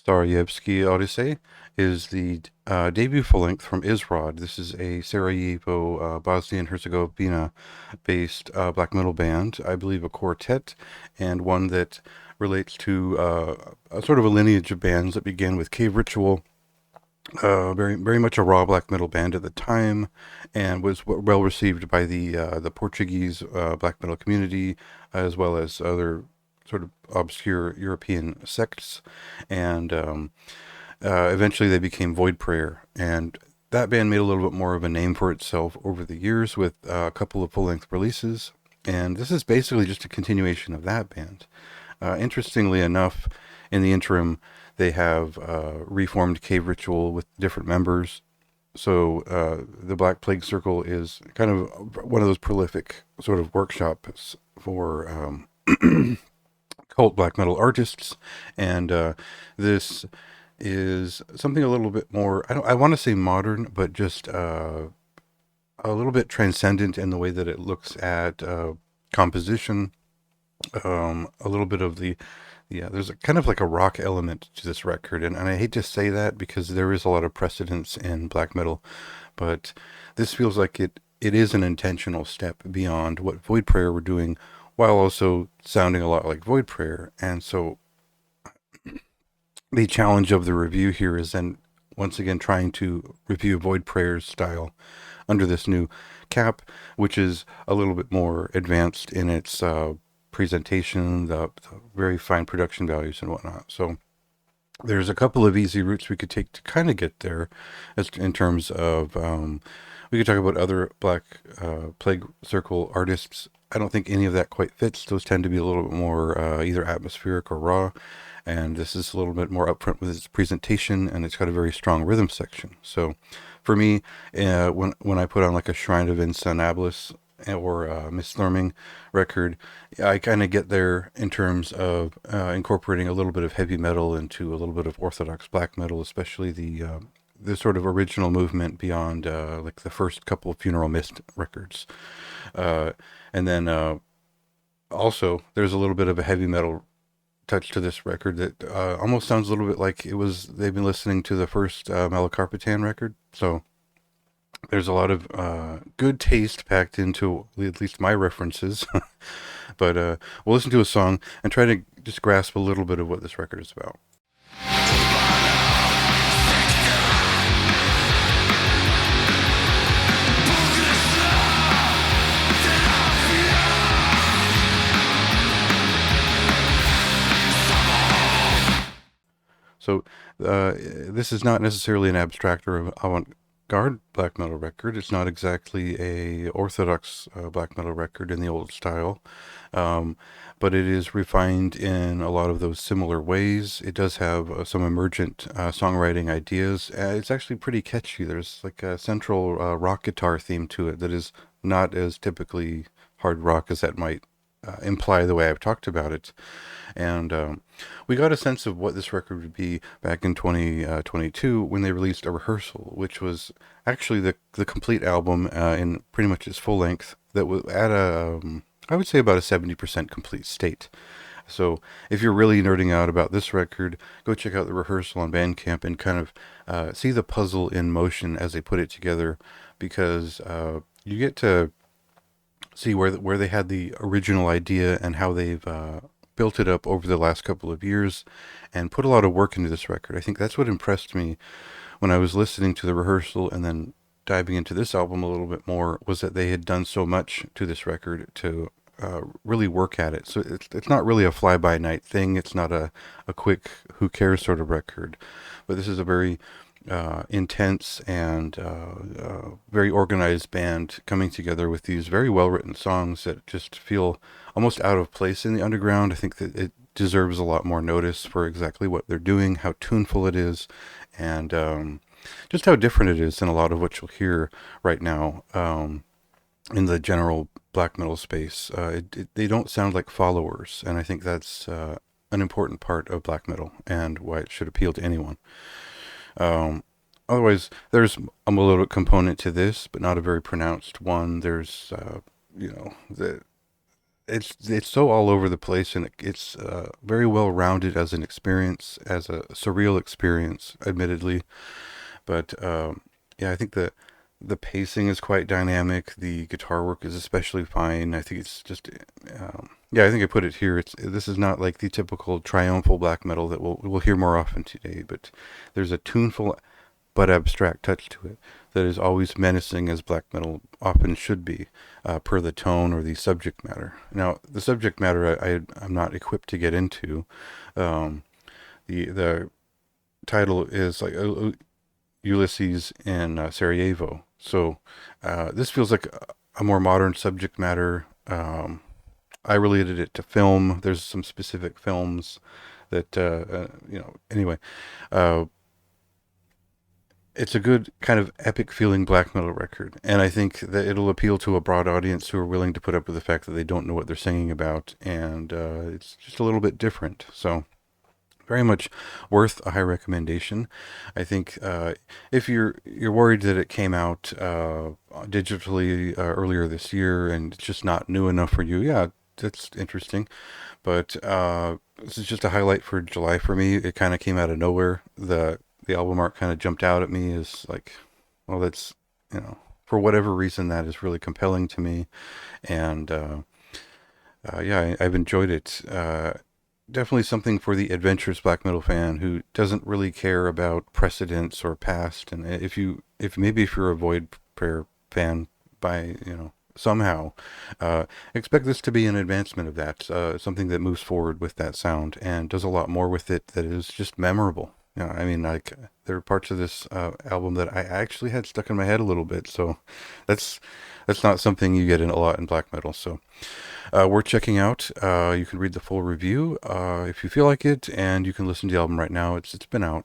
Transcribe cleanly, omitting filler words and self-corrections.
Sarajevski Odisej is the debut full length from Izrod. This is a Sarajevo, Bosnia and Herzegovina based black metal band, I believe a quartet, and one that relates to a sort of a lineage of bands that began with Cave Ritual, very much a raw black metal band at the time, and was well received by the Portuguese black metal community, as well as other sort of obscure European sects, and eventually they became Void Prayer, and that band made a little bit more of a name for itself over the years with a couple of full-length releases, and this is basically just a continuation of that band. Interestingly enough, in the interim, they have reformed Cave Ritual with different members. So the Black Plague Circle is kind of one of those prolific sort of workshops for cult black metal artists, and this is something a little bit more. I want to say modern, but just a little bit transcendent in the way that it looks at composition. A little bit of the yeah, there's a kind of like a rock element to this record, and I hate to say that because there is a lot of precedence in black metal, but this feels like it is an intentional step beyond what Void Prayer were doing, while also sounding a lot like Void Prayer. And so the challenge of the review here is then once again trying to review Void Prayer's style under this new cap, which is a little bit more advanced in its presentation, the very fine production values and whatnot. So there's a couple of easy routes we could take to kind of get there, as in terms of we could talk about other Black Plague Circle artists. I don't think any of that quite fits. Those tend to be a little bit more either atmospheric or raw, and this is a little bit more upfront with its presentation, and it's got a very strong rhythm section. So for me, when I put on like a Shrine of Insanablus or Miss Thurming record, I kind of get there in terms of incorporating a little bit of heavy metal into a little bit of orthodox black metal, especially the sort of original movement beyond like the first couple of Funeral Mist records, uh, and then also there's a little bit of a heavy metal touch to this record that almost sounds a little bit like it was they've been listening to the first Malakarpatan record. So there's a lot of good taste packed into at least my references. But we'll listen to a song and try to just grasp a little bit of what this record is about. So this is not necessarily an abstract or avant-garde black metal record. It's not exactly a orthodox black metal record in the old style, um, but it is refined in a lot of those similar ways. It does have some emergent songwriting ideas. It's actually pretty catchy. There's like a central rock guitar theme to it that is not as typically hard rock as that might imply the way I've talked about it. And we got a sense of what this record would be back in 2022 when they released A Rehearsal, which was actually the complete album in pretty much its full length that was at I would say about a 70% complete state. So if you're really nerding out about this record, go check out The Rehearsal on Bandcamp and kind of see the puzzle in motion as they put it together, because you get to see where they had the original idea and how they've built it up over the last couple of years and put a lot of work into this record. I think that's what impressed me when I was listening to The Rehearsal and then diving into this album a little bit more, was that they had done so much to this record to really work at it. So it's not really a fly-by-night thing. It's not a quick who cares sort of record, but this is a very intense and very organized band coming together with these very well written songs that just feel almost out of place in the underground. I think that it deserves a lot more notice for exactly what they're doing, how tuneful it is, and just how different it is than a lot of what you'll hear right now in the general black metal space. They don't sound like followers, and I think that's an important part of black metal and why it should appeal to anyone. Um, Otherwise, there's a melodic component to this, but not a very pronounced one. There's, you know, it's so all over the place, and it's very well rounded as an experience, as a surreal experience, admittedly. But yeah, I think the pacing is quite dynamic. The guitar work is especially fine. I think it's just yeah, I think I put it here. It's this is not like the typical triumphal black metal that we'll hear more often today, but there's a tuneful but abstract touch to it that is always menacing, as black metal often should be, per the tone or the subject matter. Now, the subject matter I'm not equipped to get into. Um, the title is like Ulysses in Sarajevo. So this feels like a more modern subject matter. I related it to film. There's some specific films that Anyway, uh, it's a good kind of epic feeling black metal record, and I think that it'll appeal to a broad audience who are willing to put up with the fact that they don't know what they're singing about, and it's just a little bit different. So very much worth a high recommendation. I think if you're worried that it came out digitally earlier this year and it's just not new enough for you, yeah, that's interesting. But this is just a highlight for July for me. It kind of came out of nowhere. The album art kind of jumped out at me as like, well, that's for whatever reason that is really compelling to me, and yeah, I've enjoyed it. Definitely something for the adventurous black metal fan who doesn't really care about precedents or past. And if you're a Void Prayer fan by somehow, expect this to be an advancement of that. Something that moves forward with that sound and does a lot more with it that is just memorable. I mean, like there are parts of this album that I actually had stuck in my head a little bit. So that's that's not something you get in a lot in black metal. So worth checking out. You can read the full review if you feel like it, and you can listen to the album right now. It's been out